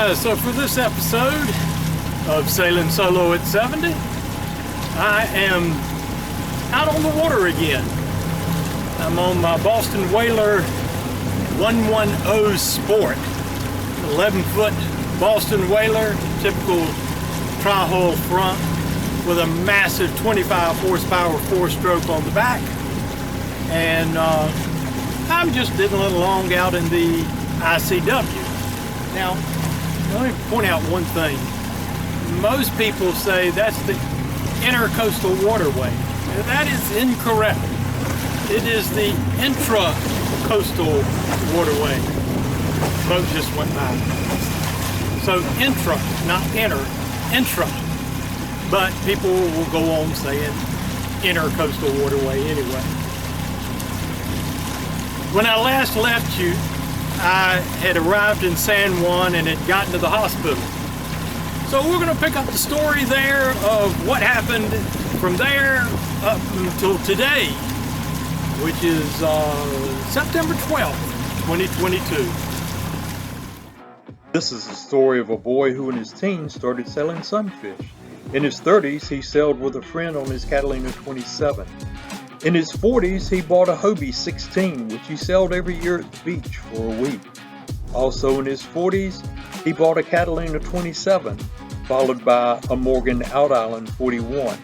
So for this episode of Sailing Solo at 70, I am out on the water again. I'm on my Boston Whaler 110 Sport, 11-foot Boston Whaler, typical tri-hull front with a massive 25 horsepower 4-stroke on the back. And I'm just diddling along out in the ICW. Now, let me point out one thing. Most people say that's the intercoastal waterway. Now, that is incorrect. It is the intra-coastal waterway. Boat just went by. So intra, not inner, intra. But people will go on saying intercoastal waterway anyway. When I last left you, I had arrived in San Juan and had gotten to the hospital. So we're going to pick up the story there of what happened from there up until today, which is September 12th, 2022. This is the story of a boy who in his teens started selling sunfish. In his 30s, he sailed with a friend on his Catalina 27. In his 40s, he bought a Hobie 16, which he sailed every year at the beach for a week. Also in his 40s, he bought a Catalina 27, followed by a Morgan Out Island 41.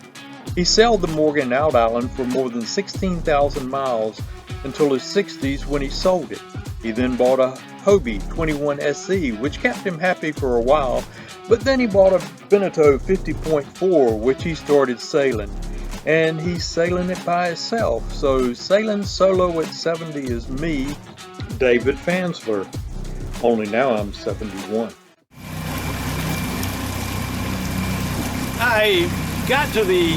He sailed the Morgan Out Island for more than 16,000 miles until his 60s when he sold it. He then bought a Hobie 21 SE, which kept him happy for a while, but then he bought a Beneteau 50.4, which he started sailing. And he's sailing it by himself. So Sailing Solo at 70 is me, David Fansler. Only now I'm 71. I got to the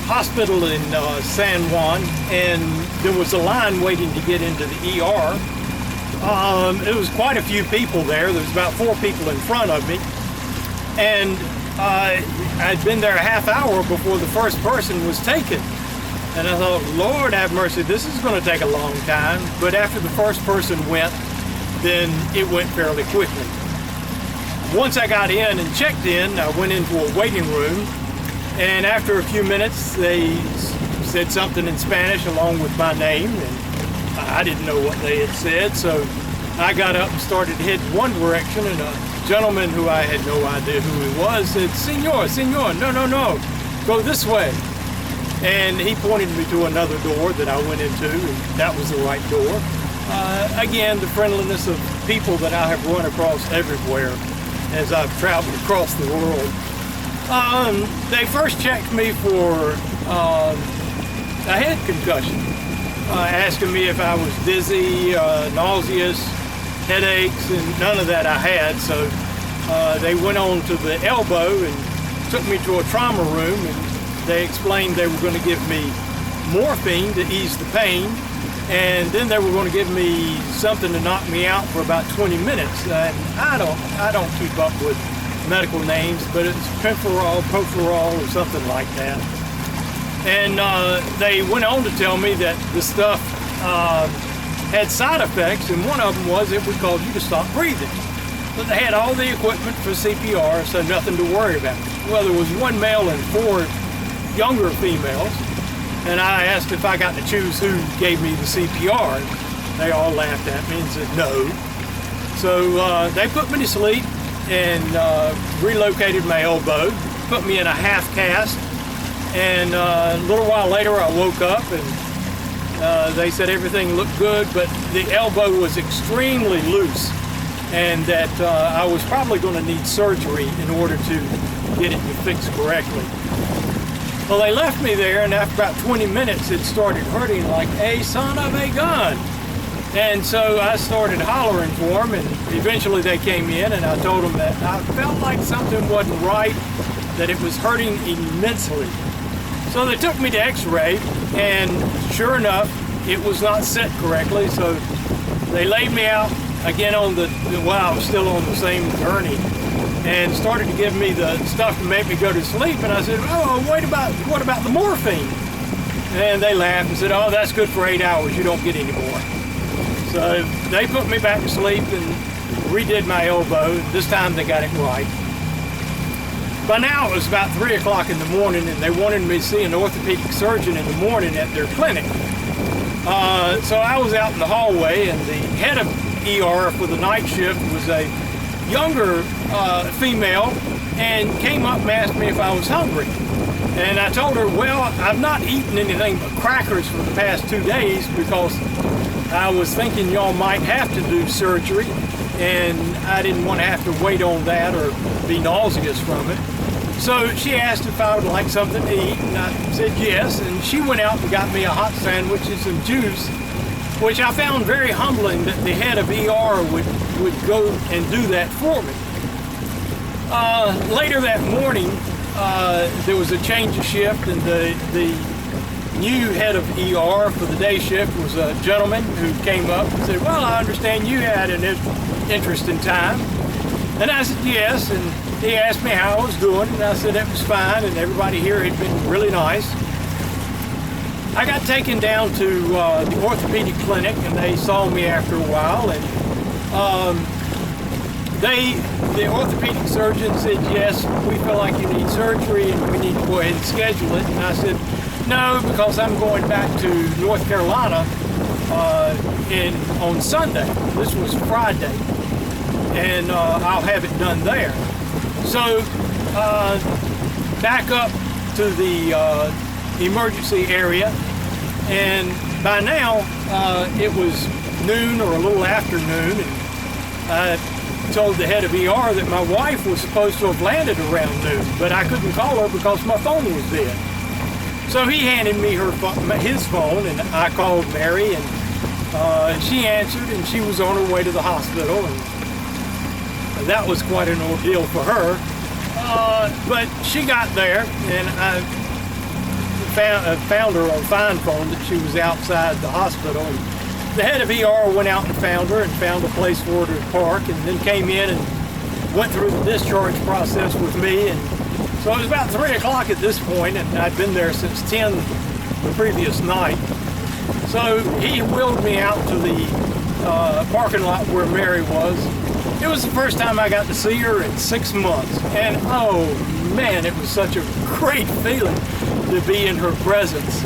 hospital in San Juan, and there was a line waiting to get into the ER. It was quite a few people there. There was about 4 people in front of me. And I'd been there a half hour before the first person was taken. And I thought, Lord have mercy, this is going to take a long time. But after the first person went, then it went fairly quickly. Once I got in and checked in, I went into a waiting room. And after a few minutes, they said something in Spanish along with my name. And I didn't know what they had said, so I got up and started to head one direction, and a gentleman who I had no idea who he was said, Senor, no, go this way. And he pointed me to another door that I went into, and that was the right door. Again, the friendliness of people that I have run across everywhere as I've traveled across the world. They first checked me for a head concussion, asking me if I was dizzy, nauseous, headaches, and none of that I had. So they went on to the elbow and took me to a trauma room, and they explained they were going to give me morphine to ease the pain, and then they were going to give me something to knock me out for about 20 minutes. And I don't keep up with medical names, but it's Pemferol, or something like that. And they went on to tell me that the stuff had side effects, and one of them was it would cause you to stop breathing. But they had all the equipment for CPR, so nothing to worry about. Well, there was 1 male and 4 younger females, and I asked if I got to choose who gave me the CPR. They all laughed at me and said no. So they put me to sleep and relocated my elbow, put me in a half cast, and a little while later I woke up and they said everything looked good, but the elbow was extremely loose, and that I was probably going to need surgery in order to get it to fix correctly. Well, they left me there, and after about 20 minutes it started hurting like a son of a gun. And so I started hollering for them, and eventually they came in, and I told them that I felt like something wasn't right, that it was hurting immensely. So they took me to x-ray, and sure enough, it was not set correctly, so they laid me out again on I was still on the same gurney, and started to give me the stuff to make me go to sleep. And I said, oh, what about the morphine? And they laughed and said, oh, that's good for 8 hours, you don't get any more. So they put me back to sleep, and redid my elbow. This time they got it right. By now it was about 3 o'clock in the morning, and they wanted me to see an orthopedic surgeon in the morning at their clinic. So I was out in the hallway, and the head of ER for the night shift was a younger female, and came up and asked me if I was hungry. And I told her, well, I've not eaten anything but crackers for the past 2 days because I was thinking y'all might have to do surgery, and I didn't want to have to wait on that or be nauseous from it. So she asked if I would like something to eat, and I said yes, and she went out and got me a hot sandwich and some juice, which I found very humbling that the head of ER would go and do that for me. Later that morning, there was a change of shift, and the new head of ER for the day shift was a gentleman who came up and said, well, I understand you had an interesting time. And I said yes, and he asked me how I was doing, and I said it was fine, and everybody here had been really nice. I got taken down to the orthopedic clinic, and they saw me after a while, and the orthopedic surgeon said, yes, we feel like you need surgery and we need to go ahead and schedule it. And I said, no, because I'm going back to North Carolina on Sunday. This was Friday, and I'll have it done there. So back up to the emergency area, and by now it was noon or a little after noon, and I told the head of ER that my wife was supposed to have landed around noon, but I couldn't call her because my phone was dead. So he handed me his phone, and I called Mary, and she answered, and she was on her way to the hospital, and that was quite an ordeal for her. But she got there, and I found her on Fine Phone that she was outside the hospital. And the head of ER went out and found her and found a place for her to park, and then came in and went through the discharge process with me. And so it was about 3 o'clock at this point, and I'd been there since 10 the previous night. So he wheeled me out to the parking lot where Mary was. It was the first time I got to see her in 6 months, and oh man, it was such a great feeling to be in her presence.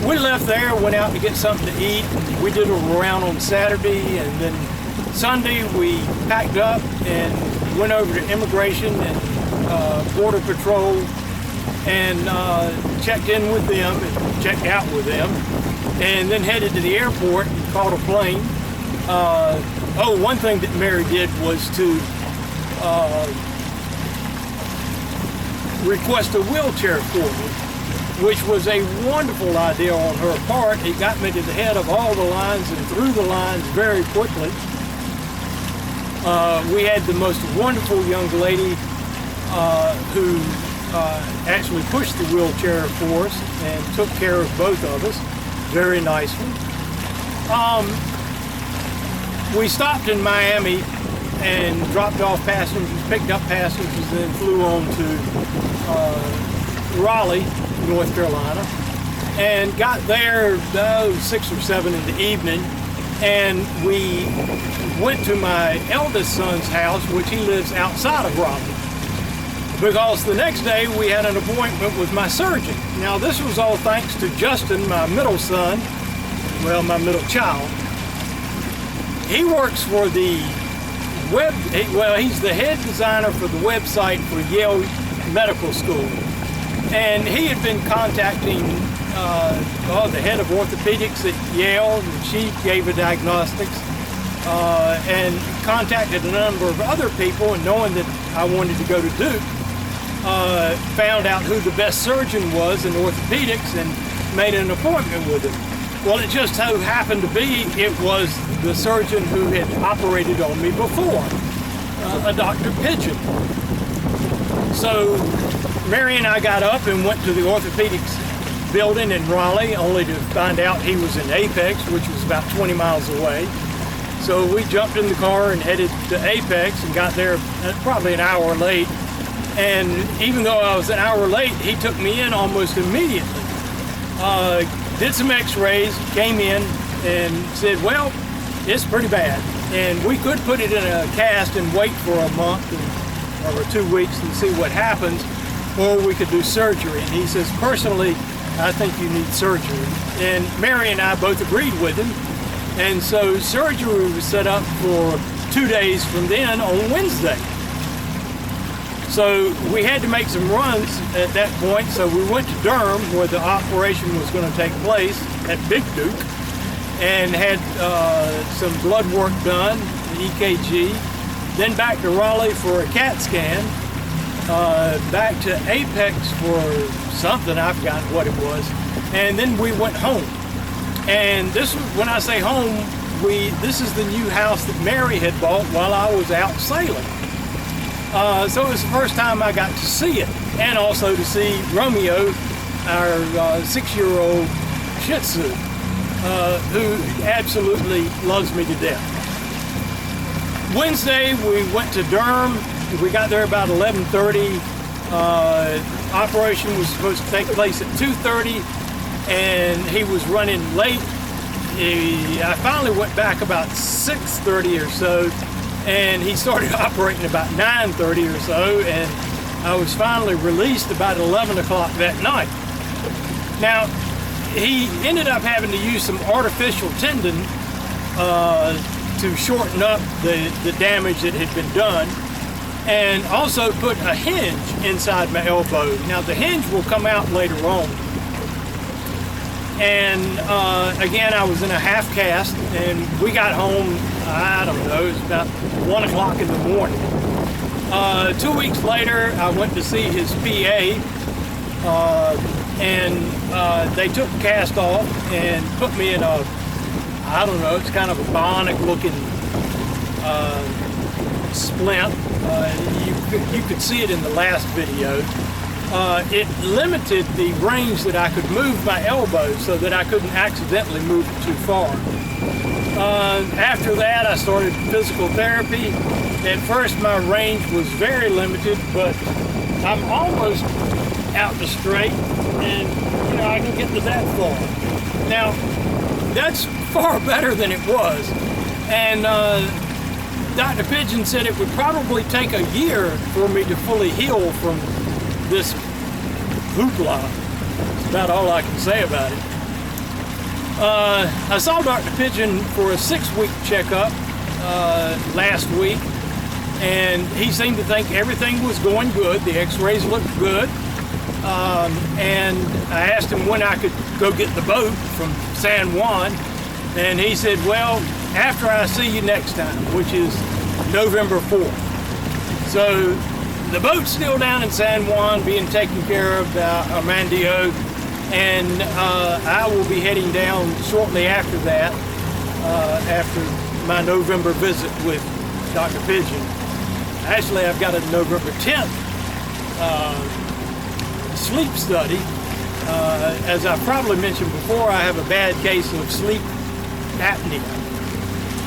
We left there, went out to get something to eat. We did a round on Saturday, and then Sunday we packed up and went over to Immigration and Border Patrol and checked in with them and checked out with them, and then headed to the airport and caught a plane. One thing that Mary did was to request a wheelchair for me, which was a wonderful idea on her part. It got me to the head of all the lines and through the lines very quickly. We had the most wonderful young lady who actually pushed the wheelchair for us and took care of both of us very nicely. We stopped in Miami and dropped off passengers, picked up passengers, and then flew on to Raleigh, North Carolina, and got there 6 or 7 in the evening, and we went to my eldest son's house, which he lives outside of Raleigh, because the next day we had an appointment with my surgeon. Now this was all thanks to Justin, my middle son, well, my middle child. He works for the he's the head designer for the website for Yale Medical School. And he had been contacting the head of orthopedics at Yale, and she gave a diagnostics, and contacted a number of other people, and knowing that I wanted to go to Duke, found out who the best surgeon was in orthopedics and made an appointment with him. Well, it just so happened to be it was the surgeon who had operated on me before, a Dr. Pigeon. So Mary and I got up and went to the orthopedics building in Raleigh, only to find out he was in Apex, which was about 20 miles away. So we jumped in the car and headed to Apex and got there probably an hour late. And even though I was an hour late, he took me in almost immediately. Did some x-rays, came in and said, well, it's pretty bad. And we could put it in a cast and wait for a month or 2 weeks and see what happens, or we could do surgery. And he says, personally, I think you need surgery. And Mary and I both agreed with him. And so surgery was set up for 2 days from then on Wednesday. So we had to make some runs at that point. So we went to Durham, where the operation was going to take place at Big Duke, and had some blood work done, the EKG. Then back to Raleigh for a CAT scan. Back to Apex for something, I've forgotten what it was. And then we went home. And this, when I say home, this is the new house that Mary had bought while I was out sailing. So it was the first time I got to see it, and also to see Romeo, our 6-year-old Shih Tzu, who absolutely loves me to death. Wednesday we went to Durham. We got there about 11:30. Operation was supposed to take place at 2:30, and he was running late. I finally went back about 6:30 or so, and he started operating about 9:30 or so, and I was finally released about 11 o'clock that night. Now, he ended up having to use some artificial tendon to shorten up the damage that had been done, and also put a hinge inside my elbow. Now, the hinge will come out later on. And again, I was in a half cast, and we got home, I don't know, it was about 1 o'clock in the morning. 2 weeks later, I went to see his PA, and they took the cast off and put me in a, I don't know, it's kind of a bionic looking splint. You could see it in the last video. It limited the range that I could move my elbow so that I couldn't accidentally move it too far. After that, I started physical therapy. At first, my range was very limited, but I'm almost out to straight, and I can get to that far. Now, that's far better than it was, and Dr. Pigeon said it would probably take a year for me to fully heal from this hoopla. That's about all I can say about it. I saw Dr. Pigeon for a 6-week checkup last week, and he seemed to think everything was going good. The x-rays looked good. And I asked him when I could go get the boat from San Juan, and he said, well, after I see you next time, which is November 4th. So the boat's still down in San Juan being taken care of by Armandio, and I will be heading down shortly after that, after my November visit with Dr. Pigeon. Actually, I've got a November 10th sleep study. As I probably mentioned before, I have a bad case of sleep apnea,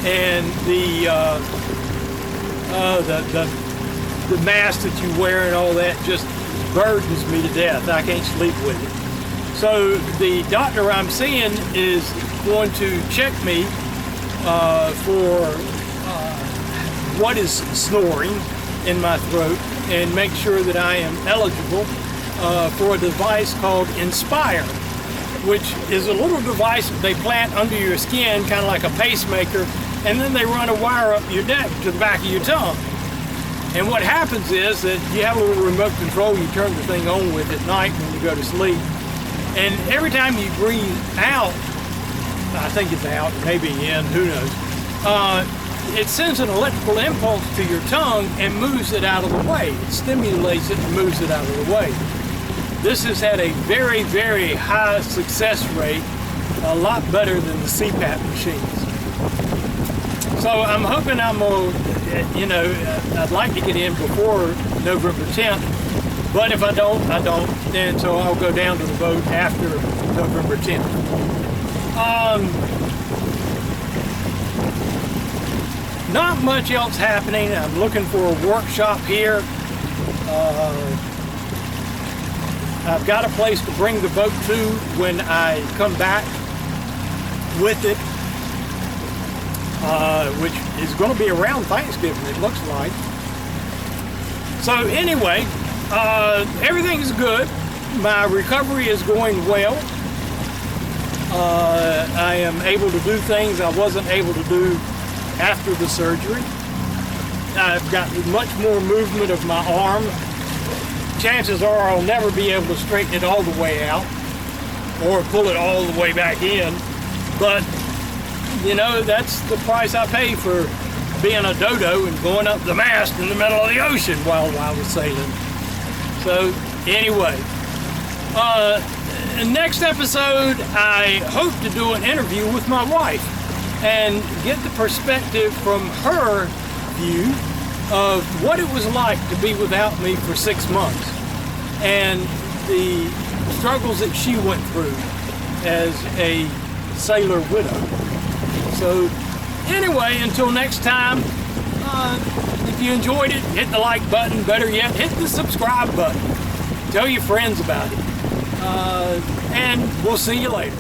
and the mask that you wear and all that just burdens me to death. I can't sleep with it. So the doctor I'm seeing is going to check me for what is snoring in my throat and make sure that I am eligible for a device called Inspire, which is a little device that they plant under your skin, kind of like a pacemaker, and then they run a wire up your neck to the back of your tongue. And what happens is that you have a little remote control you turn the thing on with at night when you go to sleep. And every time you breathe out, I think it's out, maybe in, who knows, it sends an electrical impulse to your tongue and moves it out of the way. It stimulates it and moves it out of the way. This has had a very, very high success rate, a lot better than the CPAP machines. So I'm hoping I'm going to, I'd like to get in before November 10th, but if I don't, I don't. And so I'll go down to the boat after November 10th. Not much else happening. I'm looking for a workshop here. I've got a place to bring the boat to when I come back with it. which is going to be around Thanksgiving, it looks like. So anyway, everything's good. My recovery is going well. I am able to do things I wasn't able to do after the surgery. I've got much more movement of my arm. Chances are I'll never be able to straighten it all the way out or pull it all the way back in. But, you know, that's the price I pay for being a dodo and going up the mast in the middle of the ocean while I was sailing. So, anyway, next episode, I hope to do an interview with my wife and get the perspective from her view of what it was like to be without me for 6 months and the struggles that she went through as a sailor widow. So anyway, until next time, if you enjoyed it, hit the like button. Better yet, hit the subscribe button. Tell your friends about it. And we'll see you later.